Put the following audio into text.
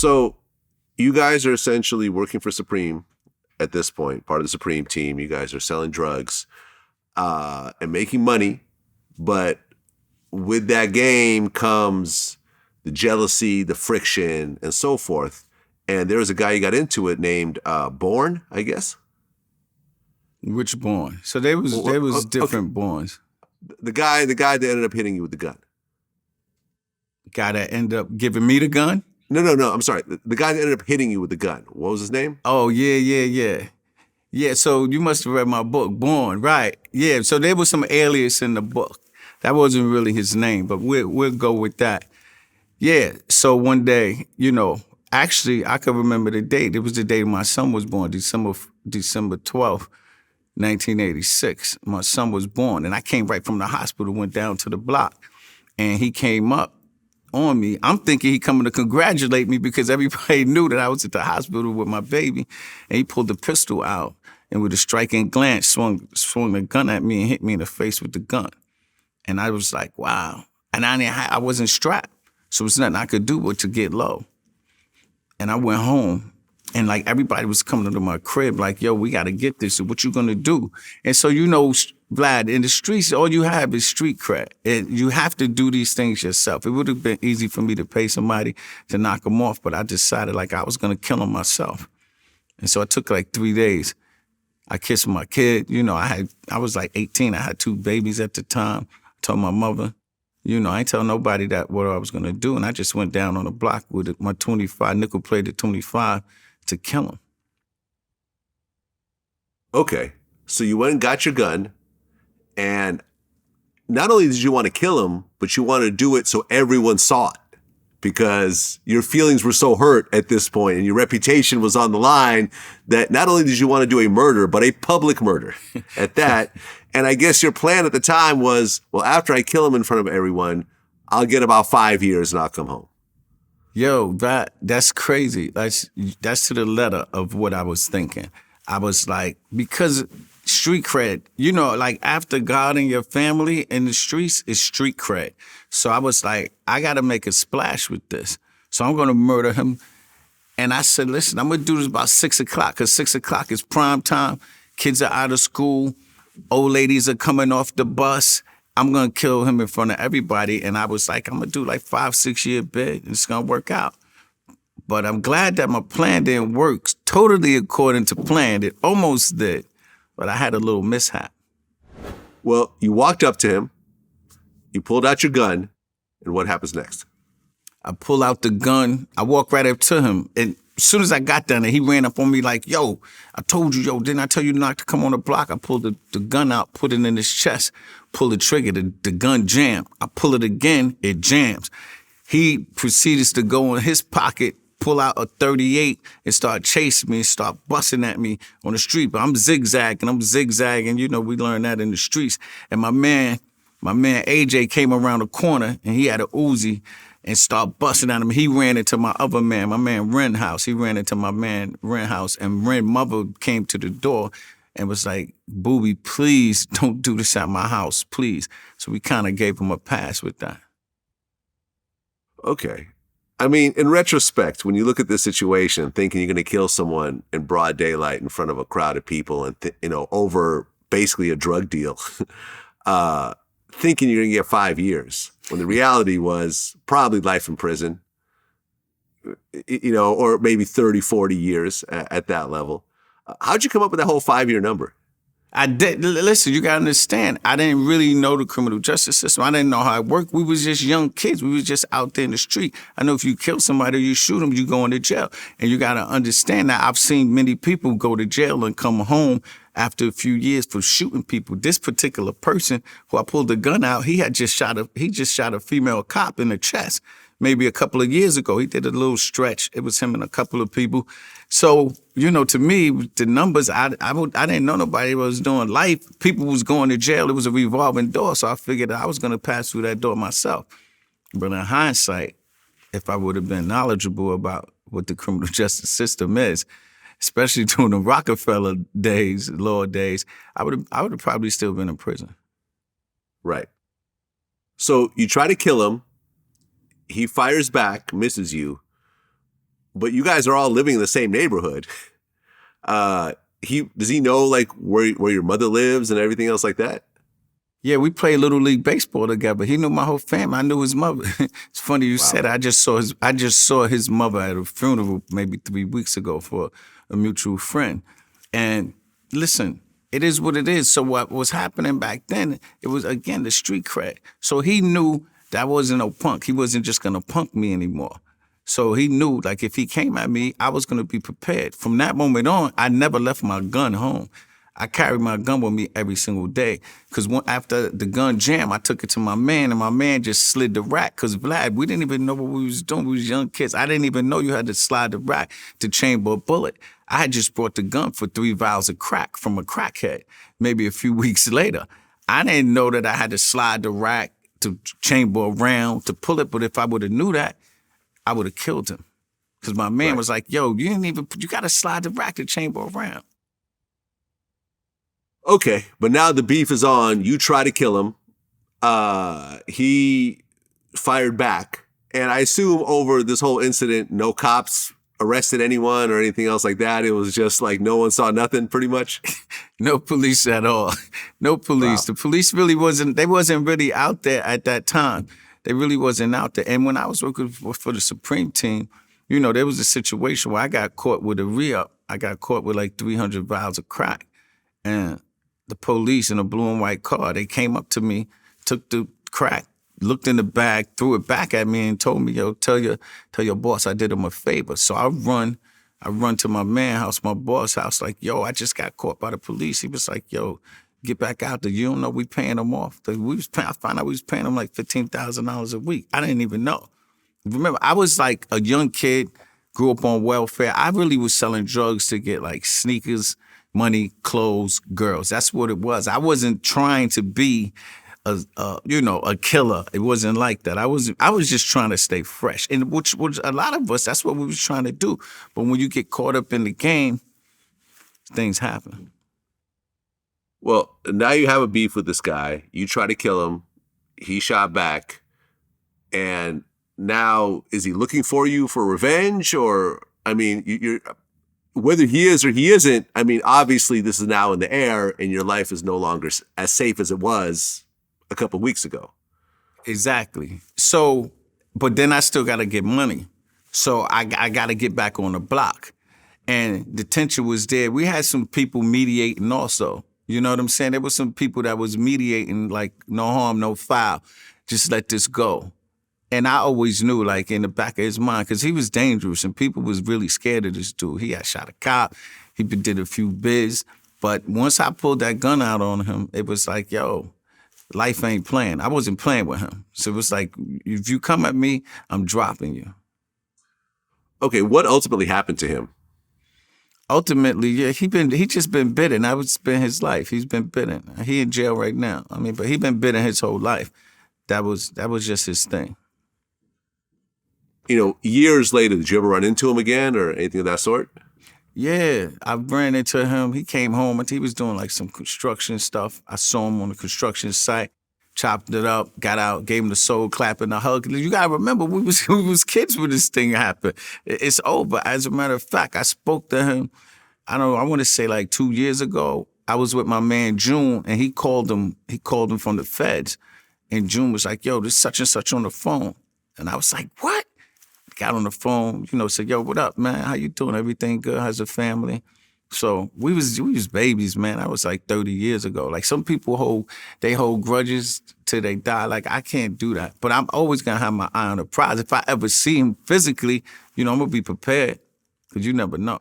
So you guys are essentially working for Supreme at this point, part of the Supreme team. You guys are selling drugs and making money, but with that game comes the jealousy, the friction, and so forth. And there was a guy you got into it named Bourne, I guess. Which Bourne? So there was different Bournes. The guy that ended up hitting you with the gun. Guy that ended up giving me the gun? No. I'm sorry. The guy that ended up hitting you with the gun. What was his name? Oh, yeah. Yeah, so you must have read my book, Born, right. Yeah, so there was some alias in the book. That wasn't really his name, but we'll go with that. Yeah, so one day, actually, I can remember the date. It was the day my son was born, December 12th, 1986. My son was born, and I came right from the hospital, went down to the block, and he came up on me. I'm thinking he coming to congratulate me because everybody knew that I was at the hospital with my baby, and he pulled the pistol out, and with a striking glance, swung the gun at me and hit me in the face with the gun. And I was like, wow. And I wasn't strapped, so there's nothing I could do but to get low. And I went home, and like everybody was coming to my crib like, yo, we got to get this. So what you gonna do? And so, Vlad, in the streets, all you have is street cred. And you have to do these things yourself. It would have been easy for me to pay somebody to knock him off, but I decided like I was gonna kill him myself. And so I took like 3 days. I kissed my kid. I was like 18. I had 2 babies at the time. I told my mother, I ain't tell nobody that what I was gonna do. And I just went down on the block with my 25, nickel-plated 25 to kill him. Okay, so you went and got your gun, and not only did you want to kill him, but you wanted to do it so everyone saw it because your feelings were so hurt at this point and your reputation was on the line that not only did you want to do a murder, but a public murder at that. And I guess your plan at the time was, well, after I kill him in front of everyone, I'll get about 5 years and I'll come home. Yo, that's crazy. That's to the letter of what I was thinking. I was like, because street cred, like after God and your family in the streets is street cred. So I was like, I got to make a splash with this. So I'm going to murder him. And I said, listen, I'm going to do this about 6 o'clock because 6 o'clock is prime time. Kids are out of school. Old ladies are coming off the bus. I'm going to kill him in front of everybody. And I was like, I'm going to do like 5-6 year bid and it's going to work out. But I'm glad that my plan didn't work totally according to plan. It almost did, but I had a little mishap. Well, you walked up to him, you pulled out your gun, and what happens next? I pull out the gun. I walk right up to him. And as soon as I got down there, he ran up on me like, yo, I told you, didn't I tell you not to come on the block? I pulled the gun out, put it in his chest, pull the trigger, the gun jammed. I pull it again, it jams. He proceeds to go in his pocket, pull out a 38 and start chasing me and start busting at me on the street. But I'm zigzagging. We learned that in the streets. And my man AJ came around the corner and he had a Uzi and started busting at him. He ran into my other man, my man Ren house. He ran into my man Ren house, and Ren mother came to the door and was like, Booby, please don't do this at my house, please. So we kind of gave him a pass with that. Okay. I mean, in retrospect, when you look at this situation, thinking you're going to kill someone in broad daylight in front of a crowd of people and, over basically a drug deal, thinking you're going to get 5 years, when the reality was probably life in prison, or maybe 30, 40 years at that level. How'd you come up with that whole 5-year number? I did. Listen, you got to understand, I didn't really know the criminal justice system. I didn't know how it worked. We was just young kids. We was just out there in the street. I know if you kill somebody or you shoot them, you go into jail. And you got to understand that I've seen many people go to jail and come home after a few years for shooting people. This particular person who I pulled the gun out, he just shot a female cop in the chest. Maybe a couple of years ago, he did a little stretch. It was him and a couple of people. So, to me, the numbers, I didn't know nobody was doing life. People was going to jail. It was a revolving door. So I figured I was going to pass through that door myself. But in hindsight, if I would have been knowledgeable about what the criminal justice system is, especially during the Rockefeller days, law days, I would have probably still been in prison. Right. So you try to kill him. He fires back, misses you. but you guys are all living in the same neighborhood. Does he know like where your mother lives and everything else like that? Yeah, we played Little League baseball together. He knew my whole family. I knew his mother. It's funny you said it. I just saw his mother at a funeral maybe 3 weeks ago for a mutual friend. And listen, it is what it is. So what was happening back then, it was again the street cred. So he knew that I wasn't no punk. He wasn't just gonna punk me anymore. So he knew like if he came at me, I was gonna be prepared. From that moment on, I never left my gun home. I carried my gun with me every single day. Because after the gun jam, I took it to my man, and my man just slid the rack. Because Vlad, we didn't even know what we was doing. We was young kids. I didn't even know you had to slide the rack to chamber a bullet. I had just brought the gun for 3 vials of crack from a crackhead, maybe a few weeks later. I didn't know that I had to slide the rack to chamber a round to pull it, but if I would have knew that, I would have killed him. Because my man was like, yo, you got to slide the rack to chamber a round. Okay, but now the beef is on. You try to kill him. He fired back. And I assume over this whole incident, no cops arrested anyone or anything else like that. It was just like no one saw nothing pretty much. No police at all. No police. Wow. The police really wasn't really out there at that time. They really wasn't out there. And when I was working for the Supreme team, you know, there was a situation where I got caught with a re-up. I got caught with like 300 vials of crack. And the police in a blue and white car, they came up to me, took the crack, looked in the bag, threw it back at me and told me, yo, tell your boss I did him a favor. So I run to my man's house, my boss' house, like, yo, I just got caught by the police. He was like, yo, get back out there. You don't know we paying them off. I found out we was paying them like $15,000 a week. I didn't even know. Remember, I was like a young kid, grew up on welfare. I really was selling drugs to get like sneakers, money, clothes, girls. That's what it was. I wasn't trying to be a killer. It wasn't like that. I was just trying to stay fresh. And which a lot of us, that's what we was trying to do. But when you get caught up in the game, things happen. Well, now you have a beef with this guy. You try to kill him. He shot back. And now, is he looking for you for revenge? Or, I mean, you're whether he is or he isn't, I mean, obviously this is now in the air and your life is no longer as safe as it was a couple of weeks ago. Exactly. So, but then I still got to get money. So I got to get back on the block. And the tension was there. We had some people mediating also. You know what I'm saying? There was some people that was mediating like, no harm, no foul. Just let this go. And I always knew, like, in the back of his mind, because he was dangerous and people was really scared of this dude. He had shot a cop. He did a few bids. But once I pulled that gun out on him, it was like, yo, life ain't playing. I wasn't playing with him. So it was like, if you come at me, I'm dropping you. Okay, what ultimately happened to him? Ultimately, yeah, he just been bitten. That was been his life. He's been bitten. He in jail right now. I mean, but he been bitten his whole life. That was just his thing. You know, years later, did you ever run into him again or anything of that sort? Yeah, I ran into him. He came home and he was doing like some construction stuff. I saw him on the construction site, chopped it up, got out, gave him the soul clap and a hug. You gotta remember, we was kids when this thing happened. It's over. As a matter of fact, I spoke to him, I want to say like 2 years ago. I was with my man June and he called him from the feds. And June was like, yo, this such and such on the phone. And I was like, what? Got on the phone, said, yo, what up, man? How you doing? Everything good? How's the family? So we was babies, man. That was like 30 years ago. Like some people hold grudges till they die. Like I can't do that. But I'm always gonna have my eye on the prize. If I ever see him physically, I'm gonna be prepared because you never know.